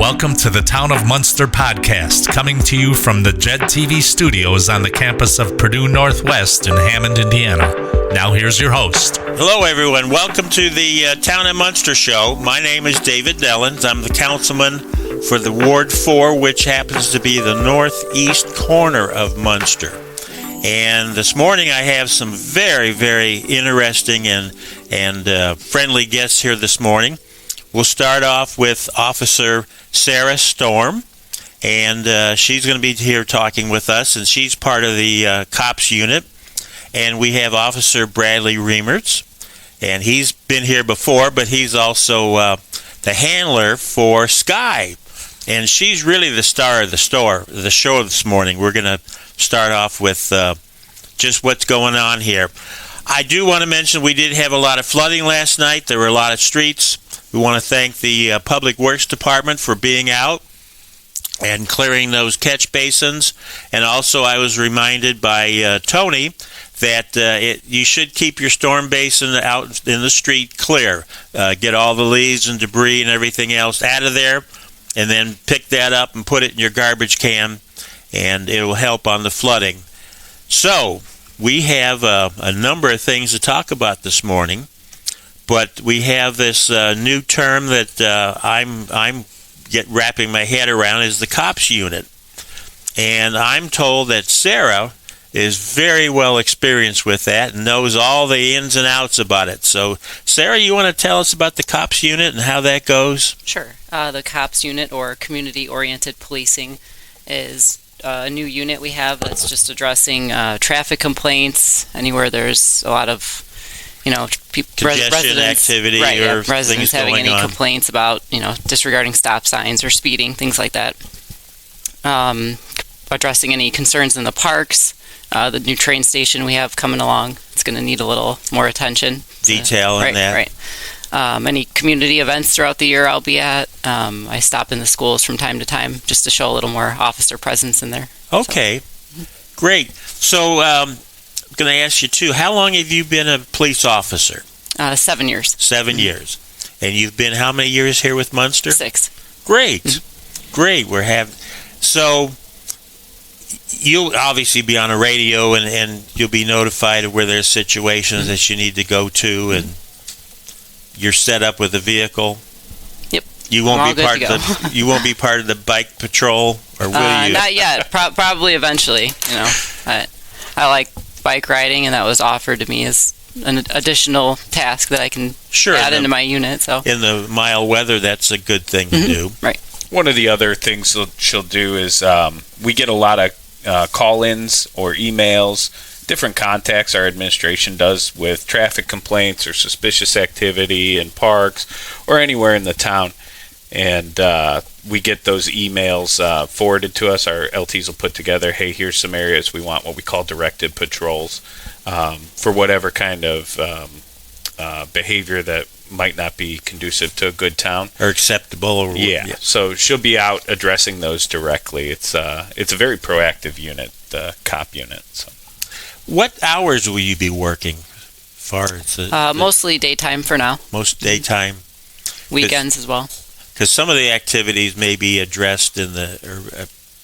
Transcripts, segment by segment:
Welcome to the Town of Munster podcast, coming to you from the JED TV studios on the campus of Purdue Northwest in Hammond, Indiana. Now here's your host. Hello everyone, welcome to the Town of Munster Show. My name is David Dellins. I'm the councilman for the Ward 4, which happens to be the northeast corner of Munster. And this morning I have some very, very interesting and friendly guests here this morning. We'll start off with Officer Sarah Storm, and she's going to be here talking with us, and she's part of the COPS unit. And we have Officer Bradley Remertz, and he's been here before, but he's also the handler for Sky. And she's really the star of the show this morning. We're going to start off with just what's going on here. I do want to mention we did have a lot of flooding last night. There were a lot of streets. We want to thank the Public Works Department for being out and clearing those catch basins. And also I was reminded by Tony that you should keep your storm basin out in the street clear. Get all the leaves and debris and everything else out of there, and then pick that up and put it in your garbage can, and it will help on the flooding. So we have a number of things to talk about this morning, but we have this new term that I'm wrapping my head around is the COPS unit. And I'm told that Sarah is very well experienced with that and knows all the ins and outs about it. So, Sarah, you want to tell us about the COPS unit and how that goes? Sure. The COPS unit, or Community-Oriented Policing, is a new unit we have that's just addressing traffic complaints, anywhere there's a lot of congestion activity, right, or residents having any on. complaints about disregarding stop signs or speeding, things like that. Addressing any concerns in the parks. The new train station we have coming along, it's going to need a little more attention. Detail in that. Right. Any community events throughout the year I'll be at. I stop in the schools from time to time just to show a little more officer presence in there. Okay, great. So I'm going to ask you too, how long have you been a police officer? 7 years. 7 years. And you've been how many years here with Munster? 6. Great. Great. So you'll obviously be on a radio, and you'll be notified of where there's situations that you need to go to, and you're set up with a vehicle. Yep. You won't be part of you won't be part of the bike patrol, or will you? Not yet. Probably eventually. I like bike riding, and that was offered to me as an additional task that I can add into my unit. So in the mild weather, that's a good thing to do. Right. One of the other things she'll do is we get a lot of call-ins or emails, different contacts our administration does with traffic complaints or suspicious activity in parks or anywhere in the town. And we get those emails forwarded to us. Our LTs will put together, hey, here's some areas we want what we call directed patrols for whatever kind of behavior that might not be conducive to a good town. Or acceptable. Yeah. So she'll be out addressing those directly. It's a very proactive unit, the COP unit. So. What hours will you be working? Mostly daytime for now. Most daytime. Weekends as well. Because some of the activities may be addressed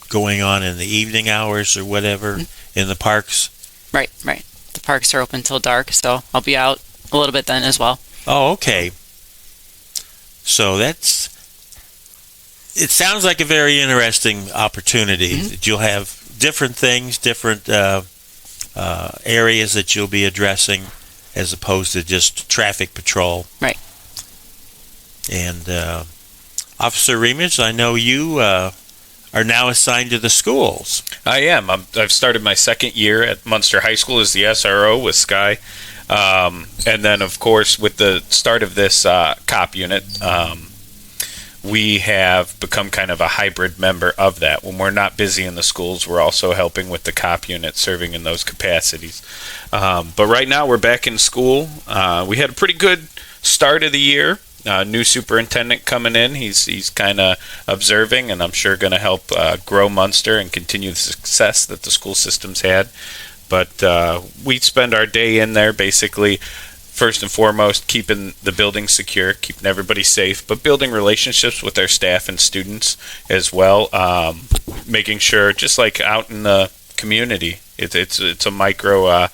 going on in the evening hours or whatever in the parks. Right. The parks are open till dark, so I'll be out a little bit then as well. Oh, okay. So it sounds like a very interesting opportunity. That you'll have different things, different areas that you'll be addressing, as opposed to just traffic patrol. Right. And Officer Remus, I know you are now assigned to the schools. I am. I've started my second year at Munster High School as the SRO with Sky. And then, of course, with the start of this COP unit, we have become kind of a hybrid member of that. When we're not busy in the schools, we're also helping with the COP unit, serving in those capacities. But right now, we're back in school. We had a pretty good start of the year. New superintendent coming in. He's kind of observing, and I'm sure going to help grow Munster and continue the success that the school system's had. But we spend our day in there basically first and foremost, keeping the building secure, keeping everybody safe, but building relationships with our staff and students as well. Making sure, just like out in the community, it's a micro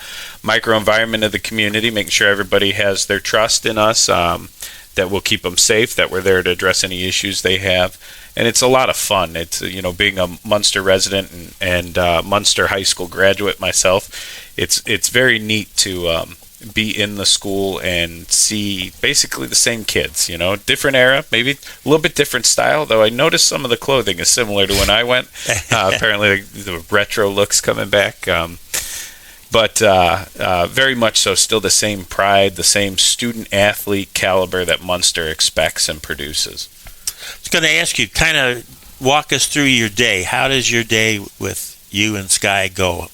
environment of the community, making sure everybody has their trust in us, that we'll keep them safe, that we're there to address any issues they have. And it's a lot of fun. It's, being a Munster resident and Munster High School graduate myself, it's very neat to be in the school and see basically the same kids, different era, maybe a little bit different style, though I noticed some of the clothing is similar to when I went. Apparently the retro looks coming back. But very much so, still the same pride, the same student-athlete caliber that Munster expects and produces. I was going to ask you, kind of walk us through your day. How does your day with you and Sky go?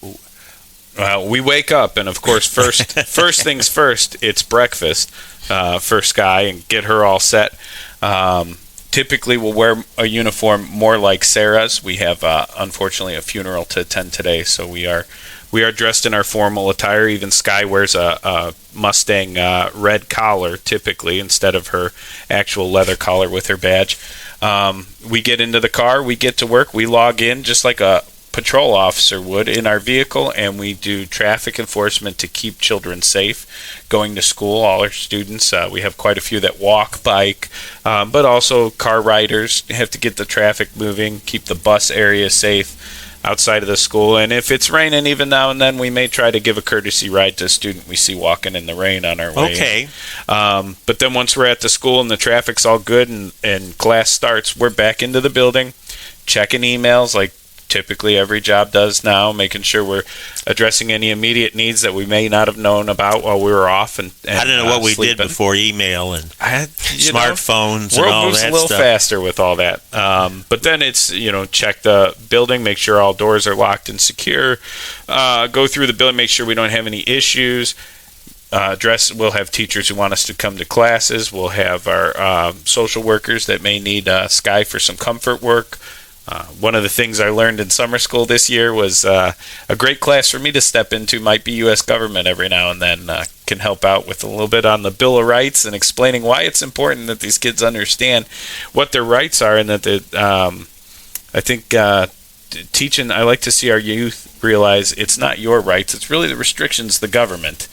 Well, we wake up, and of course, first things first, it's breakfast for Sky and get her all set. Typically, we'll wear a uniform more like Sarah's. We have, unfortunately, a funeral to attend today, so we are dressed in our formal attire. Even Sky wears a Mustang red collar, typically, instead of her actual leather collar with her badge. We get into the car, we get to work, we log in just like a patrol officer would in our vehicle, and we do traffic enforcement to keep children safe going to school. All our students, we have quite a few that walk, bike, but also car riders have to get the traffic moving, keep the bus area safe outside of the school. And if it's raining, even now and then, we may try to give a courtesy ride to a student we see walking in the rain on our way. Okay. But then once we're at the school and the traffic's all good and class starts, we're back into the building, checking emails like typically every job does now, making sure we're addressing any immediate needs that we may not have known about while we were off. And I don't know what we did before email and smartphones and all that stuff. World moves a little faster with all that. But then it's, check the building, make sure all doors are locked and secure, go through the building, make sure we don't have any issues. We'll have teachers who want us to come to classes. We'll have our social workers that may need Sky for some comfort work. One of the things I learned in summer school this year was a great class for me to step into might be U.S. government every now and then. Can help out with a little bit on the Bill of Rights and explaining why it's important that these kids understand what their rights are, and that I think teaching, I like to see our youth realize it's not your rights, it's really the restrictions the government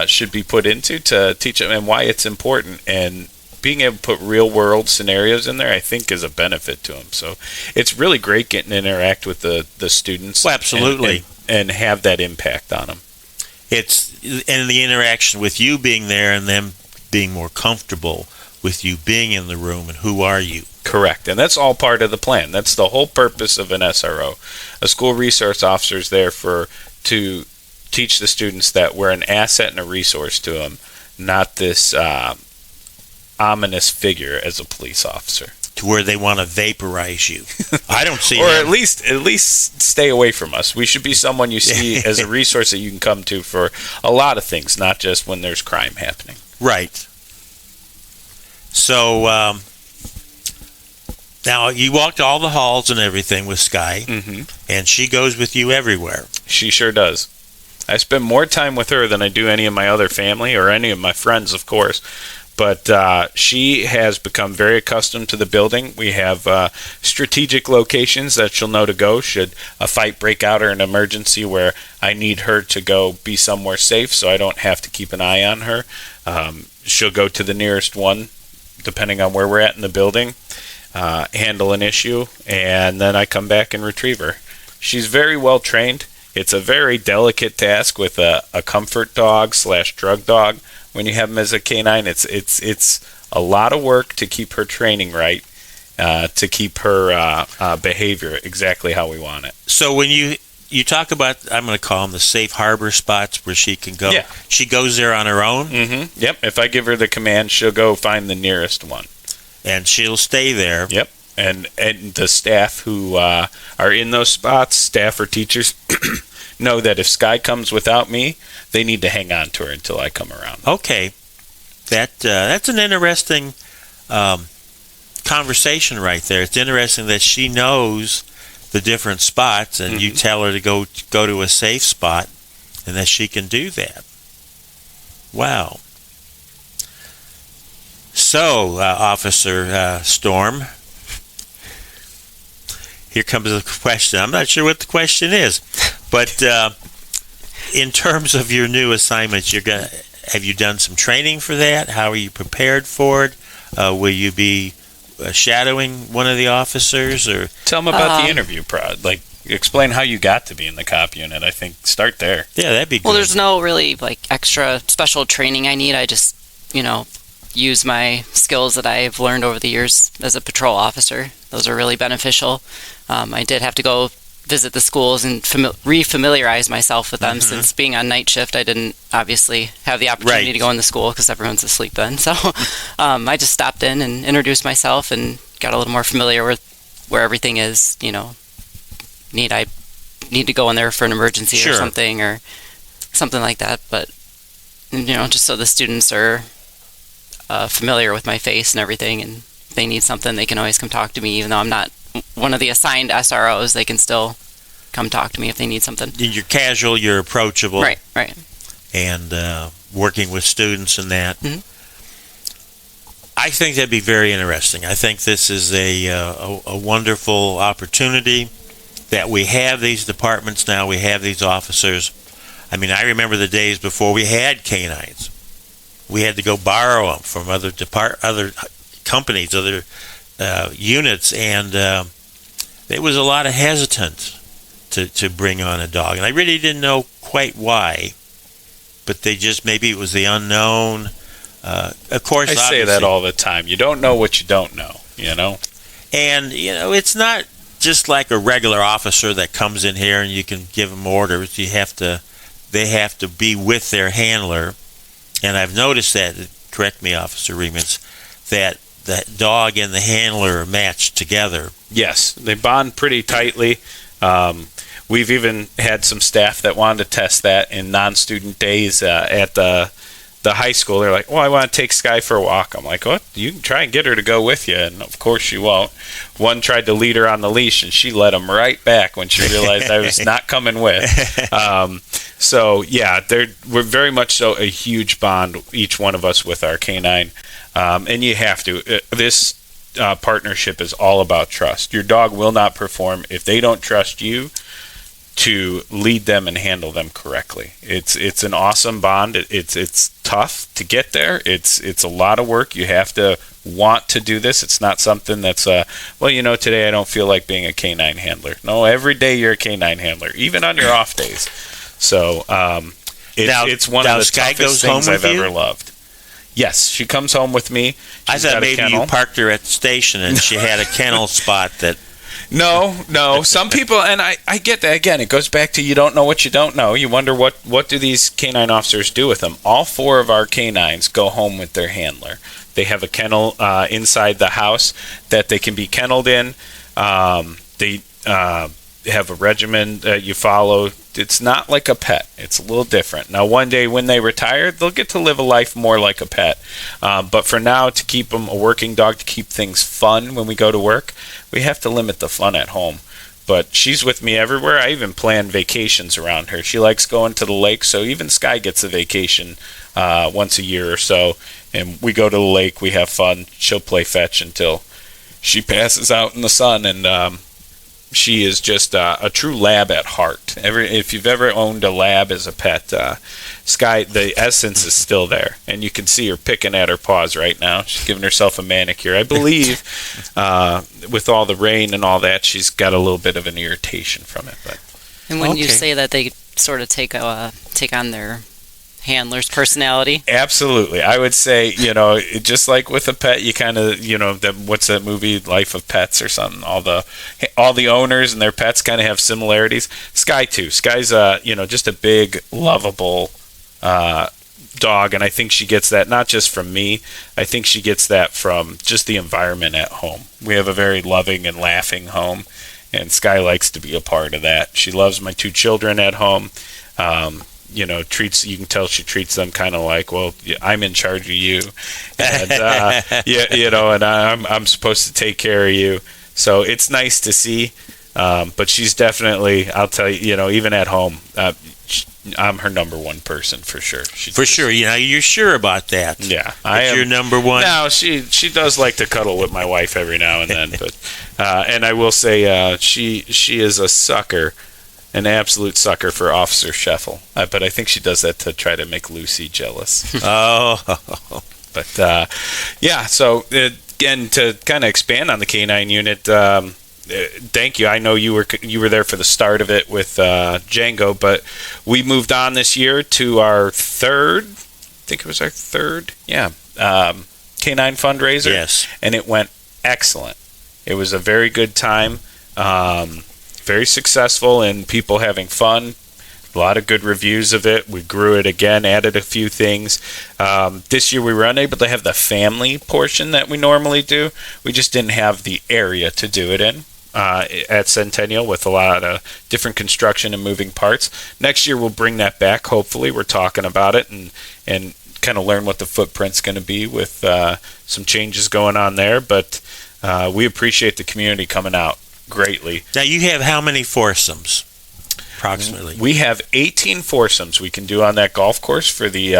should be put into to teach them and why it's important. And being able to put real-world scenarios in there, I think, is a benefit to them. So it's really great getting to interact with the students. Well, absolutely. And have that impact on them. And the interaction with you being there and them being more comfortable with you being in the room and who are you. Correct. And that's all part of the plan. That's the whole purpose of an SRO. A school resource officer is there to teach the students that we're an asset and a resource to them, not this ominous figure as a police officer, to where they want to vaporize you. I don't see or them. at least stay away from us. We should be someone you see as a resource that you can come to for a lot of things, not just when there's crime happening. Right. So now you walked all the halls and everything with Sky, and she goes with you everywhere. She sure does. I spend more time with her than I do any of my other family or any of my friends, of course. But she has become very accustomed to the building. We have strategic locations that she'll know to go should a fight break out or an emergency where I need her to go be somewhere safe so I don't have to keep an eye on her. She'll go to the nearest one, depending on where we're at in the building, handle an issue, and then I come back and retrieve her. She's very well trained. It's a very delicate task with a comfort dog / drug dog. When you have them as a canine, it's a lot of work to keep her training right, to keep her behavior exactly how we want it. So when you talk about, I'm going to call them the safe harbor spots where she can go. Yeah. She goes there on her own? Mm-hmm. Yep. If I give her the command, she'll go find the nearest one. And she'll stay there. Yep. And the staff who are in those spots, staff or teachers, know that if Sky comes without me, they need to hang on to her until I come around. Okay. That's an interesting conversation right there. It's interesting that she knows the different spots, and you tell her to go to a safe spot, and that she can do that. Wow. So, Officer Storm, here comes the question. I'm not sure what the question is, but in terms of your new assignments, have you done some training for that? How are you prepared for it? Will you be shadowing one of the officers, or tell them about the interview prod? Like, explain how you got to be in the cop unit. I think start there. Yeah, that'd be good. Well, there's no really extra special training I need. I just, use my skills that I've learned over the years as a patrol officer. Those are really beneficial. I did have to go visit the schools and re-familiarize myself with them, since being on night shift, I didn't obviously have the opportunity to go in the school because everyone's asleep then. So I just stopped in and introduced myself and got a little more familiar with where everything is. I need to go in there for an emergency or something like that. But just so the students are familiar with my face and everything, and if they need something, they can always come talk to me. Even though I'm not one of the assigned SROs, they can still come talk to me if they need something. You're casual, you're approachable. Right. And working with students and that. Mm-hmm. I think that'd be very interesting. I think this is a wonderful opportunity that we have these departments now, we have these officers. I mean, I remember the days before we had canines. We had to go borrow them from other companies, other units, and there was a lot of hesitance to bring on a dog. And I really didn't know quite why, but maybe it was the unknown. Of course, I say that all the time. You don't know what you don't know, And, it's not just like a regular officer that comes in here and you can give them orders. They have to be with their handler. And I've noticed that, correct me, Officer Remans, that the dog and the handler are matched together. Yes, they bond pretty tightly. We've even had some staff that wanted to test that in non-student days at the high school. They're like, I want to take Sky for a walk. I'm like, what? You can try and get her to go with you, and of course she won't. One tried to lead her on the leash, and she let him right back when she realized I was not coming with. So, yeah, we're very much so a huge bond, each one of us, with our canine. And you have to. This partnership is all about trust. Your dog will not perform if they don't trust you to lead them and handle them correctly. It's an awesome bond. It's tough to get there. It's a lot of work. You have to want to do this. It's not something that's today I don't feel like being a canine handler. No, every day you're a canine handler, even on your off days. So it's one of the toughest things I've ever loved. Yes, she comes home with me. I thought maybe you parked her at the station and she had a kennel spot that... No. Some people, and I get that. Again, it goes back to you don't know what you don't know. You wonder what do these canine officers do with them. All 4 of our canines go home with their handler. They have a kennel inside the house that they can be kenneled in. They have a regimen that you follow. It's not like a pet. It's a little different. Now, one day when they retire, they'll get to live a life more like a pet. But for now, to keep them a working dog, to keep things fun when we go to work, we have to limit the fun at home. But she's with me everywhere. I even plan vacations around her. She likes going to the lake, so even Sky gets a vacation once a year or so. And we go to the lake. We have fun. She'll play fetch until she passes out in the sun, and she is just a true lab at heart. If you've ever owned a lab as a pet, Sky, the essence is still there, and you can see her picking at her paws right now. She's giving herself a manicure. I believe with all the rain and all that, she's got a little bit of an irritation from it. But and when you say that they sort of take on their handler's personality. Absolutely. I would say, just like with a pet, you kind of, what's that movie, Life of Pets or something? All the owners and their pets kind of have similarities. Sky too. Sky's just a big, lovable dog, and I think she gets that not just from me. I think she gets that from just the environment at home. We have a very loving and laughing home, and Sky likes to be a part of that. She loves my 2 children at home. You can tell she treats them kind of like, well, I'm in charge of you, and and I'm supposed to take care of you. So it's nice to see. But she's definitely, I'll tell you, even at home, I'm her number one person for sure. Sure. You're sure about that? Yeah. That's your number one? No, she does like to cuddle with my wife every now and then. But and I will say she is a sucker, an absolute sucker for Officer Scheffel. But I think she does that to try to make Lucy jealous. Oh. But, yeah, so again, to kind of expand on the K-9 unit, thank you. I know you were there for the start of it with Django, but we moved on this year to our third, K-9 fundraiser. Yes. And it went excellent. It was a very good time, very successful, and people having fun. A lot of good reviews of it. We grew it again, added a few things. This year we were unable to have the family portion that we normally do. We just didn't have the area to do it in at Centennial with a lot of different construction and moving parts. Next year we'll bring that back, hopefully. We're talking about it and kind of learn what the footprint's going to be with some changes going on there. But we appreciate the community coming out greatly. Now, you have how many foursomes? Approximately. We have 18 foursomes we can do on that golf course for the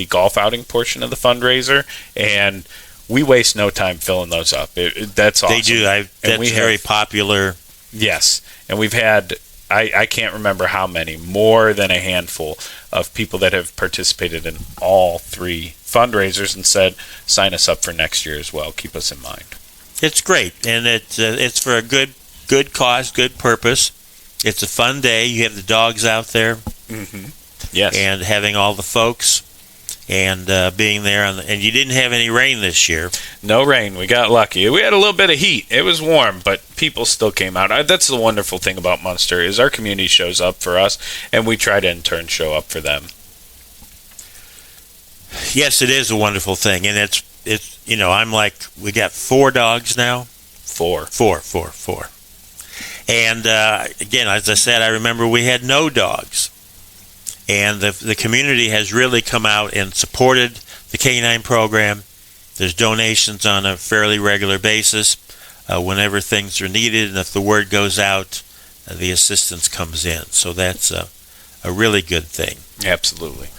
golf outing portion of the fundraiser, and we waste no time filling those up. That's awesome. They do. That's very popular. Yes, and we've had, I can't remember how many, more than a handful of people that have participated in all three fundraisers and said, sign us up for next year as well. Keep us in mind. It's great, and it's for a good cause, good purpose. It's a fun day. You have the dogs out there. Mm-hmm. Yes. And having all the folks and being there. And you didn't have any rain this year. No rain. We got lucky. We had a little bit of heat. It was warm, but people still came out. That's the wonderful thing about Munster is our community shows up for us, and we try to in turn show up for them. Yes, it is a wonderful thing. And it's I'm like, we got 4 dogs now. Four. And again, as I said, I remember we had no dogs. And the community has really come out and supported the K-9 program. There's donations on a fairly regular basis whenever things are needed. And if the word goes out, the assistance comes in. So that's a really good thing. Absolutely.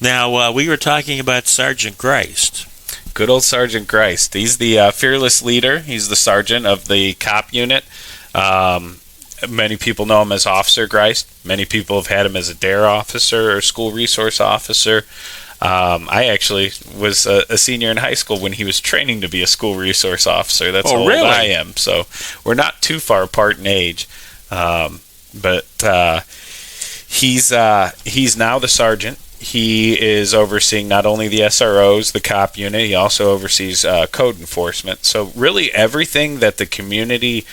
Now, we were talking about Sergeant Greist. Good old Sergeant Greist. He's the fearless leader. He's the sergeant of the cop unit. Many people know him as Officer Greist. Many people have had him as a DARE officer or school resource officer. I actually was a senior in high school when he was training to be a school resource officer. That's how old I am. So we're not too far apart in age. But he's now the sergeant. He is overseeing not only the SROs, the cop unit, he also oversees code enforcement. So really everything that the community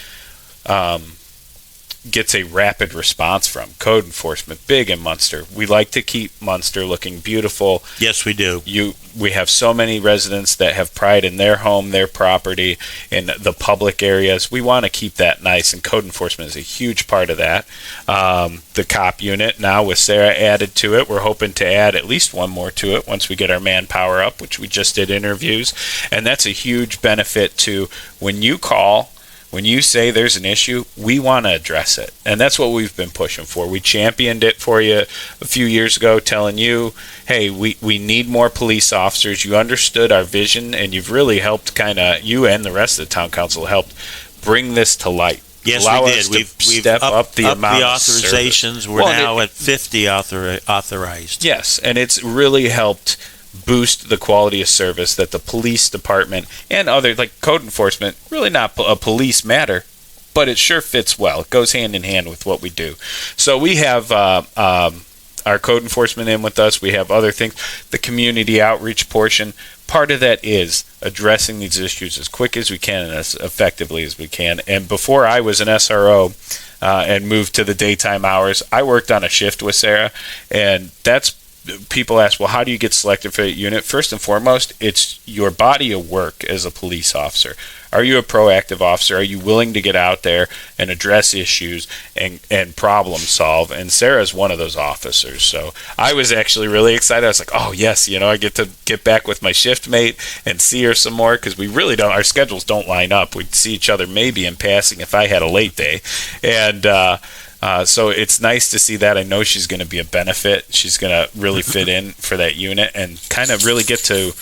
gets a rapid response from. Code enforcement, big in Munster. We like to keep Munster looking beautiful. Yes, we do. We have so many residents that have pride in their home, their property, in the public areas. We want to keep that nice, and code enforcement is a huge part of that. The cop unit, now with Sarah added to it, we're hoping to add at least one more to it once we get our manpower up, which we just did interviews. And that's a huge benefit to when you call. When you say there's an issue, we want to address it. And that's what we've been pushing for. We championed it for you a few years ago, telling you, hey, we need more police officers. You understood our vision, and you've really helped you and the rest of the town council helped bring this to light. Yes, Allow we did. us to We've step up the amount the of authorizations. service. We're now at 50 authorized. Yes, and it's really helped boost the quality of service that the police department and other, like code enforcement, really not a police matter, but it sure fits well. It goes hand in hand with what we do. So we have our code enforcement in with us. We have other things. The community outreach portion, part of that is addressing these issues as quick as we can and as effectively as we can. And before I was an SRO and moved to the daytime hours, I worked on a shift with Sarah, and people ask, well, how do you get selected for that unit? First and foremost, it's your body of work as a police officer. Are you a proactive officer? Are you willing to get out there and address issues and problem solve? And Sarah's one of those officers. So I was actually really excited. I was like, oh, yes, I get to get back with my shift mate and see her some more, because we really don't, our schedules don't line up. We'd see each other maybe in passing if I had a late day. And so it's nice to see that. I know she's going to be a benefit. She's going to really fit in for that unit and kind of really get to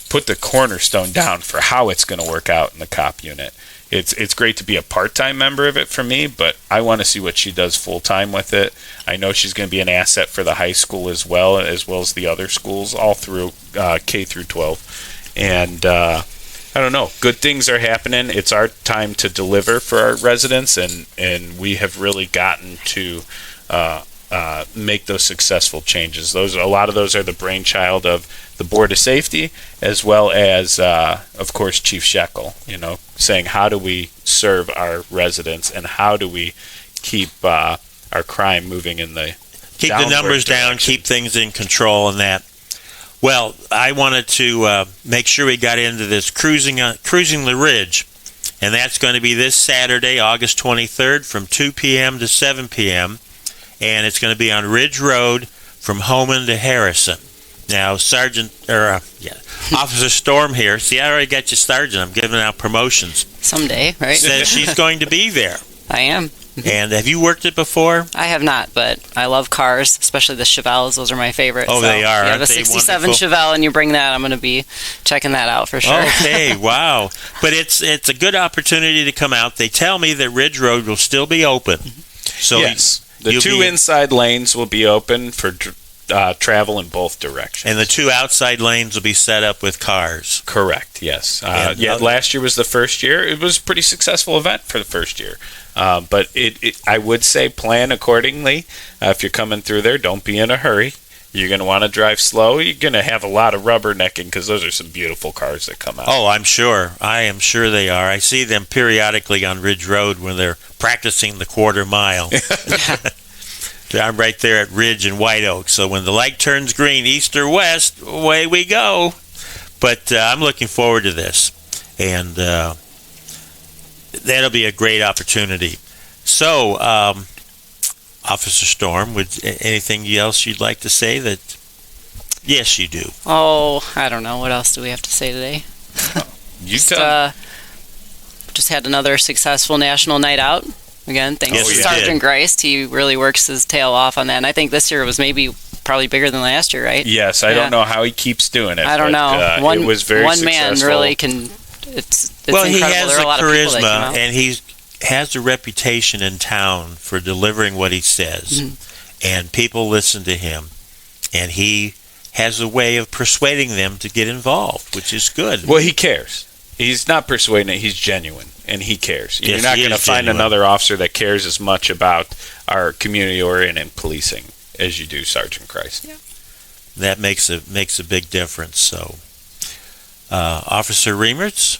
put the cornerstone down for how it's going to work out in the cop unit. It's great to be a part-time member of it for me, but I want to see what she does full-time with it. I know she's going to be an asset for the high school as well as the other schools, all through K through 12. And I don't know. Good things are happening. It's our time to deliver for our residents, and we have really gotten to make those successful changes. A lot of those are the brainchild of the Board of Safety, as well as, of course, Chief Shekel. Saying how do we serve our residents and how do we keep our crime moving in the keep the numbers down, keep things in control, and that. Well, I wanted to make sure we got into this cruising the Ridge, and that's going to be this Saturday, August 23rd, from 2 p.m. to 7 p.m., and it's going to be on Ridge Road from Homan to Harrison. Now, Officer Storm here. See, I already got you Sergeant. I'm giving out promotions. Someday, right? Says she's going to be there. I am. And have you worked it before? I have not, but I love cars, especially the Chevelles. Those are my favorite. Oh, so they are. If you have a 67 Chevelle and you bring that, I'm going to be checking that out for sure. Okay, wow. But it's a good opportunity to come out. They tell me that Ridge Road will still be open. So yes, the two inside lanes will be open for travel in both directions. And the two outside lanes will be set up with cars. Correct, yes. Last year was the first year. It was a pretty successful event for the first year. But I would say plan accordingly. If you're coming through there, don't be in a hurry. You're going to want to drive slow. You're going to have a lot of rubbernecking because those are some beautiful cars that come out. Oh, I'm sure. I am sure they are. I see them periodically on Ridge Road when they're practicing the quarter mile. I'm right there at Ridge and White Oak. So when the light turns green, east or west, away we go. But I'm looking forward to this. And that'll be a great opportunity. So, Officer Storm, anything else you'd like to say? That yes, you do. Oh, I don't know. What else do we have to say today? Just had another successful national night out. Again, thanks to Sergeant Geist. He really works his tail off on that. And I think this year was probably bigger than last year, right? Yes, I don't know how he keeps doing it. I don't know. It was very one successful. man really can. It's well, incredible. He has there are a lot charisma, of people that and he has a reputation in town for delivering what he says, and people listen to him, and he has a way of persuading them to get involved, which is good. Well, he cares. He's not persuading it. He's genuine, and he cares. Yes, you're not going to find another officer that cares as much about our community-oriented policing as you do Sergeant Geist. Yeah. That makes a big difference. So, Officer Remertz?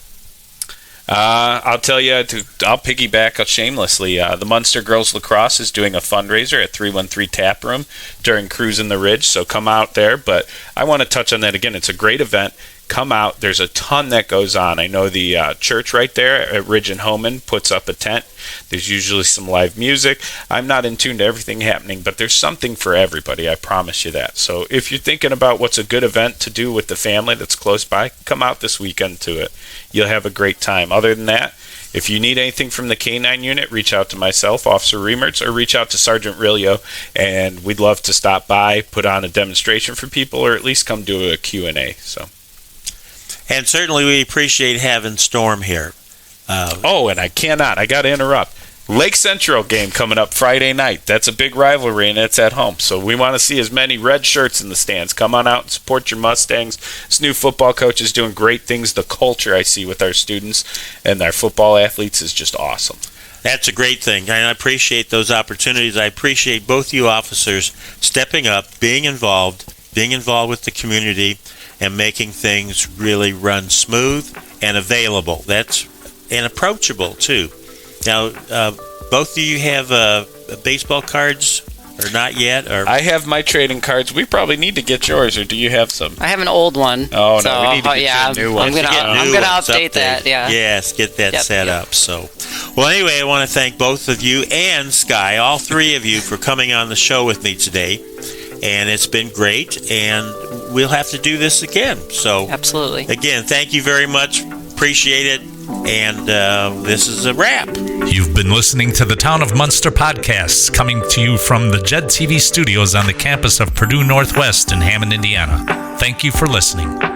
I'll tell you, I'll piggyback shamelessly. The Munster Girls Lacrosse is doing a fundraiser at 313 Tap Room during Cruising the Ridge, so come out there. But I want to touch on that again. It's a great event. Come out. There's a ton that goes on. I know the church right there at Ridge and Homan puts up a tent. There's usually some live music. I'm not in tune to everything happening, but there's something for everybody. I promise you that. So if you're thinking about what's a good event to do with the family that's close by, come out this weekend to it. You'll have a great time. Other than that, if you need anything from the K-9 unit, reach out to myself, Officer Remertz, or reach out to Sergeant Rilio, and we'd love to stop by, put on a demonstration for people, or at least come do a Q&A. So. And certainly we appreciate having Storm here. And I got to interrupt. Lake Central game coming up Friday night. That's a big rivalry, and it's at home. So we want to see as many red shirts in the stands. Come on out and support your Mustangs. This new football coach is doing great things. The culture I see with our students and our football athletes is just awesome. That's a great thing, and I appreciate those opportunities. I appreciate both you officers stepping up, being involved with the community, and making things really run smooth and available. And approachable, too. Now, both of you have baseball cards or not yet? Or I have my trading cards. We probably need to get yours, or do you have some? I have an old one. Oh, so, no, we need to get you a new one. I'm gonna update that. Yeah. Yes, get that set up. So, well, anyway, I want to thank both of you and Sky, all three of you, for coming on the show with me today. And it's been great, and we'll have to do this again. So, absolutely. Again, thank you very much. Appreciate it. And this is a wrap. You've been listening to the Town of Munster podcasts, coming to you from the JED TV studios on the campus of Purdue Northwest in Hammond, Indiana. Thank you for listening.